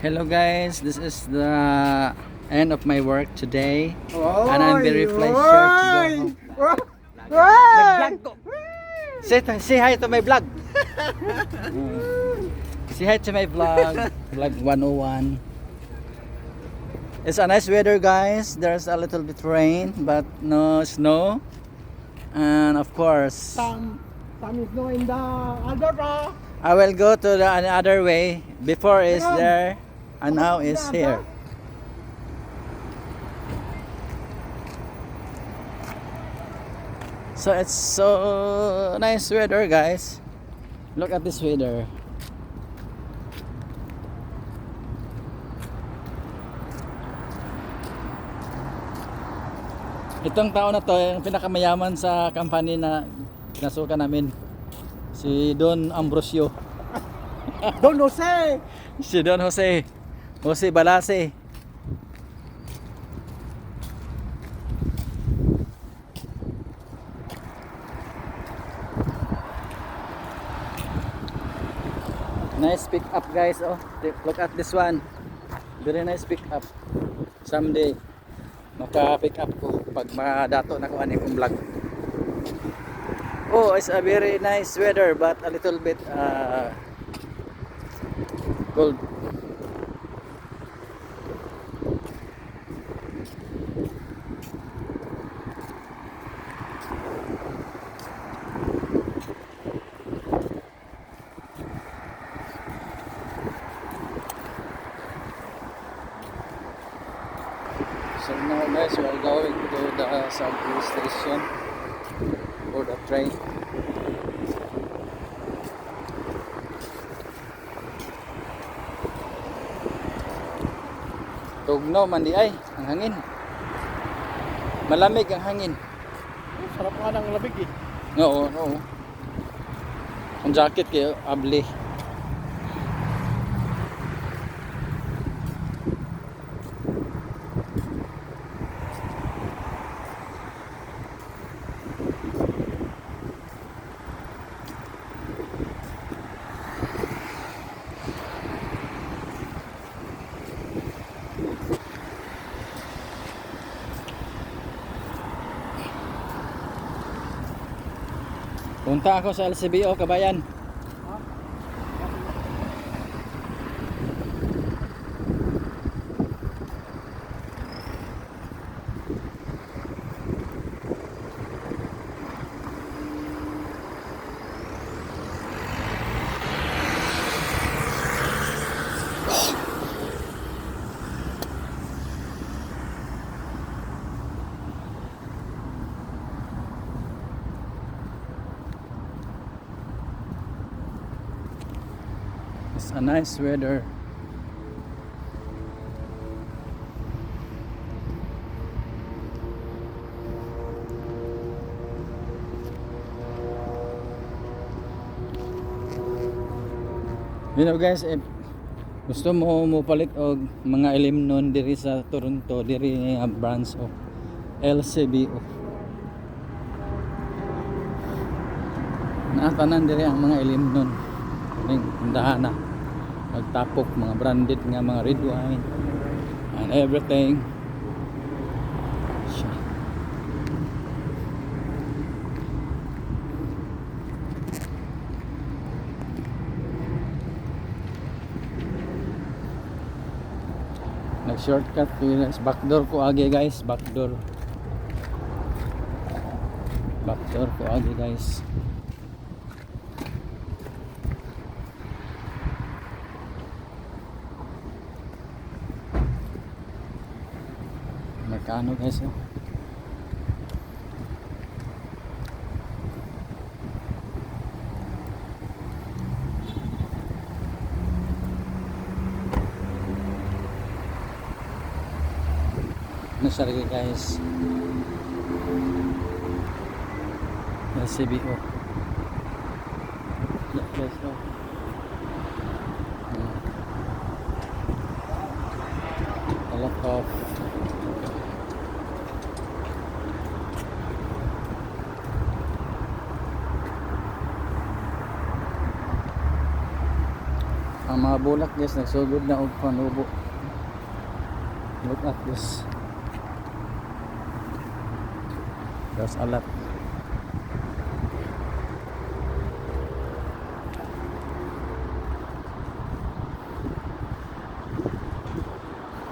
Hello guys, this is the end of my work today and I'm very pleasure to go home. Nag-vlog ko. Say hi to my vlog. Say hi to my vlog, vlog 101. It's a nice weather guys. There's a little bit rain but no snow. And of course, Some is no in the other I will go to the another way. Before is there and now is here. So it's so nice weather guys. Look at this weather. Itong taon na to yung pinakamayaman sa company na nasuka namin. Si Don Ambrosio. Don Jose. Si Don Jose. Jose Balase. Nice pick up guys. Oh, look at this one. Very nice pick up. Someday maka-pick up ko pag madato na ko ani kong vlog. Oh, it's a very nice weather but a little bit cold. So now guys, we are going to the subway station for the train. Tugnaw man di ay ang hangin. Malamig ang hangin. Sarap nga ng labig eh. Oo, oo. Ang jacket kayo abli. Punta ako sa LCBO, kabayan. It's a nice weather. You know guys, if gusto mo palit og mga ilimnon diri sa Toronto, diri nga branch of LCBO. Naatanan diri ang mga ilimnon. Ning tindahan na magtapok mga branded nga mga red wine and everything. Nag shortcut to backdoor ko agi guys, backdoor ko agi guys. Magkano guys oh? Nasarili guys LCBO. Yeah guys oh. A lot of ang mga mga bulak guys, nagsugod na og panubo. Look at this. There's a lot.